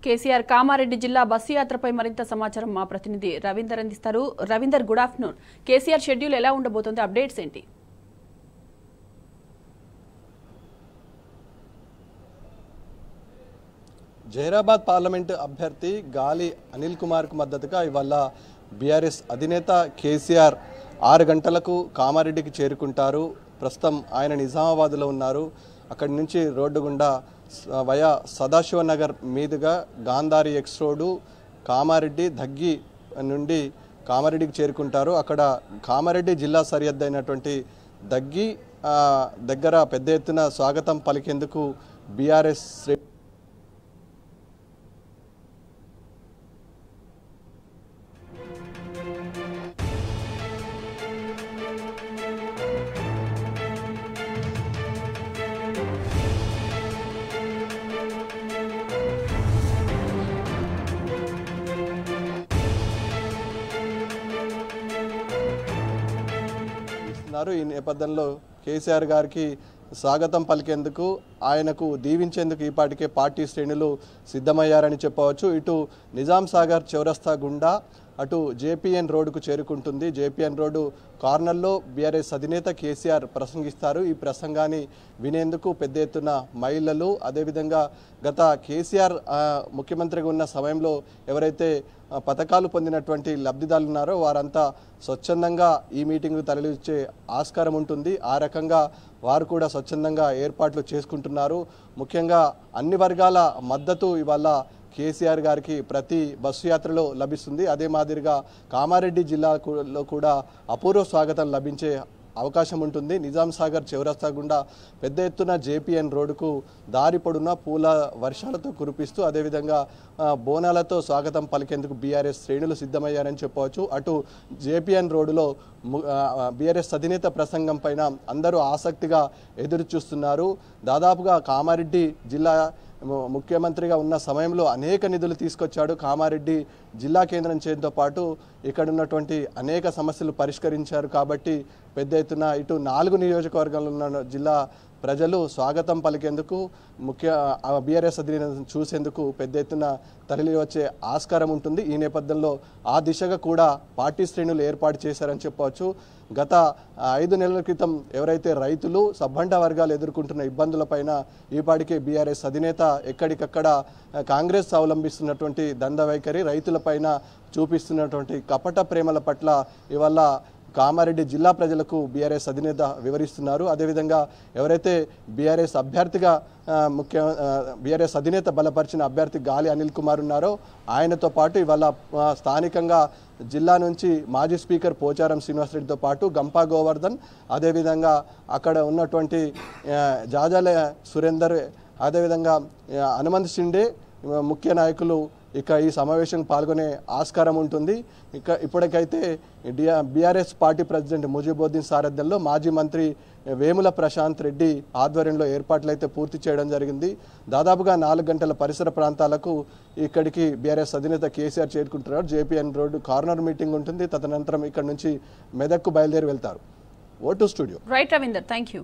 కేసీఆర్ కామారెడ్డి జిల్లా బస్సు యాత్రపై మరింత సమాచారం మా ప్రతినిధి రవీందర్ అందిస్తారు. Ravinder, good afternoon. KCR schedule ఎలా ఉండబోతోంది, అప్డేట్స్ ఏంటి? జైరాబాద్ పార్లమెంటు అభ్యర్థి గాలి అనిల్ కుమార్కు మద్దతుగా ఇవాళ బీఆర్ఎస్ అధినేత కేసీఆర్ 6 గంటలకు కామారెడ్డికి చేరుకుంటారు. ప్రస్తుతం ఆయన నిజామాబాద్లో ఉన్నారు. అక్కడి నుంచి రోడ్డు గుండా వయా సదాశివనగర్ మీదుగా గాంధారి ఎక్స్ రోడ్డు కామారెడ్డి దగ్గి నుండి కామారెడ్డికి చేరుకుంటారు. అక్కడ కామారెడ్డి జిల్లా సరిహద్దు అయినటువంటి దగ్గి దగ్గర పెద్ద ఎత్తున స్వాగతం పలికేందుకు బీఆర్ఎస్ ఈ నేపథ్యంలో కేసీఆర్ గారికి స్వాగతం పలికేందుకు, ఆయనకు దీవించేందుకు ఈపాటికే పార్టీ శ్రేణులు సిద్ధమయ్యారని చెప్పవచ్చు. ఇటు నిజాం సాగర్ చౌరస్తా గుండా అటు జేపీఎన్ రోడ్డుకు చేరుకుంటుంది. జేపీఎన్ రోడ్డు కార్నర్లో బీఆర్ఎస్ అధినేత కేసీఆర్ ప్రసంగిస్తారు. ఈ ప్రసంగాన్ని వినేందుకు పెద్ద ఎత్తున మహిళలు, అదేవిధంగా గత కేసీఆర్ ముఖ్యమంత్రిగా ఉన్న సమయంలో ఎవరైతే పథకాలు పొందినటువంటి లబ్ధిదారులు ఉన్నారో వారంతా స్వచ్ఛందంగా ఈ మీటింగ్కు తరలించే ఆస్కారం ఉంటుంది. ఆ రకంగా వారు కూడా స్వచ్ఛందంగా ఏర్పాట్లు చేసుకుంటున్నారు. ముఖ్యంగా అన్ని వర్గాల మద్దతు ఇవాళ కేసీఆర్ గారికి ప్రతి బస్సు యాత్రలో లభిస్తుంది. అదే మాదిరిగా కామారెడ్డి జిల్లాలో కూడా అపూర్వ స్వాగతం లభించే అవకాశం ఉంటుంది. నిజాం సాగర్ చౌరస్తా గుండా పెద్ద ఎత్తున జేపీఎన్ రోడ్డుకు దారి పొడున పూల వర్షాలతో కురిపిస్తూ, అదేవిధంగా బోనాలతో స్వాగతం పలికేందుకు బీఆర్ఎస్ శ్రేణులు సిద్ధమయ్యారని చెప్పవచ్చు. అటు జేపీఎన్ రోడ్డులో బీఆర్ఎస్ అధినేత ప్రసంగం పైన అందరూ ఆసక్తిగా ఎదురు చూస్తున్నారు. దాదాపుగా కామారెడ్డి జిల్లా ముఖ్యమంత్రిగా ఉన్న సమయంలో అనేక నిధులు తీసుకొచ్చాడు. కామారెడ్డి జిల్లా కేంద్రం చేయడంతో పాటు ఇక్కడ ఉన్నటువంటి అనేక సమస్యలు పరిష్కరించారు. కాబట్టి పెద్ద ఎత్తున ఇటు 4 నియోజకవర్గాల్లో ఉన్న జిల్లా ప్రజలు స్వాగతం పలికేందుకు, బీఆర్ఎస్ అధినేతను చూసేందుకు పెద్ద ఎత్తున తరలి వచ్చే ఆస్కారం ఉంటుంది. ఈ నేపథ్యంలో ఆ దిశగా కూడా పార్టీ శ్రేణులు ఏర్పాటు చేశారని చెప్పవచ్చు. గత 5 నెలల క్రితం ఎవరైతే రైతులు, సబ్బండ వర్గాలు ఎదుర్కొంటున్న ఇబ్బందులపైన ఈపాటికే బీఆర్ఎస్ అధినేత ఎక్కడికక్కడ కాంగ్రెస్ అవలంబిస్తున్నటువంటి దంద వైఖరి, రైతులపైన చూపిస్తున్నటువంటి కపట ప్రేమల పట్ల ఇవాళ కామారెడ్డి జిల్లా ప్రజలకు బీఆర్ఎస్ అధినేత వివరిస్తున్నారు. అదేవిధంగా ఎవరైతే బీఆర్ఎస్ అభ్యర్థిగా బీఆర్ఎస్ అధినేత బలపరిచిన అభ్యర్థి గాలి అనిల్ కుమార్ ఉన్నారో ఆయనతో పాటు ఇవాళ స్థానికంగా జిల్లా నుంచి మాజీ స్పీకర్ పోచారం శ్రీనివాసరెడ్డితో పాటు గంపా గోవర్ధన్, అదేవిధంగా అక్కడ ఉన్నటువంటి జాజాల సురేందర్, అదేవిధంగా హనుమంత్ షిండే ముఖ్య నాయకులు ఇక ఈ సమావేశం పాల్గొనే ఆస్కారం ఉంటుంది. ఇప్పటికైతే బీఆర్ఎస్ పార్టీ ప్రెసిడెంట్ ముజిబుద్దీన్ సారథ్యంలో మాజీ మంత్రి వేముల ప్రశాంత్ రెడ్డి ఆధ్వర్యంలో ఏర్పాట్లు అయితే పూర్తి చేయడం జరిగింది. దాదాపుగా 4 గంటల పరిసర ప్రాంతాలకు ఇక్కడికి బీఆర్ఎస్ అధినేత కేసీఆర్ చేరుకుంటున్నారు. జేపీఎన్ రోడ్డు కార్నర్ మీటింగ్ ఉంటుంది. తదనంతరం ఇక్కడ నుంచి మెదక్కు బయలుదేరి వెళ్తారు. Over to studio. Right Ravinder, thank you.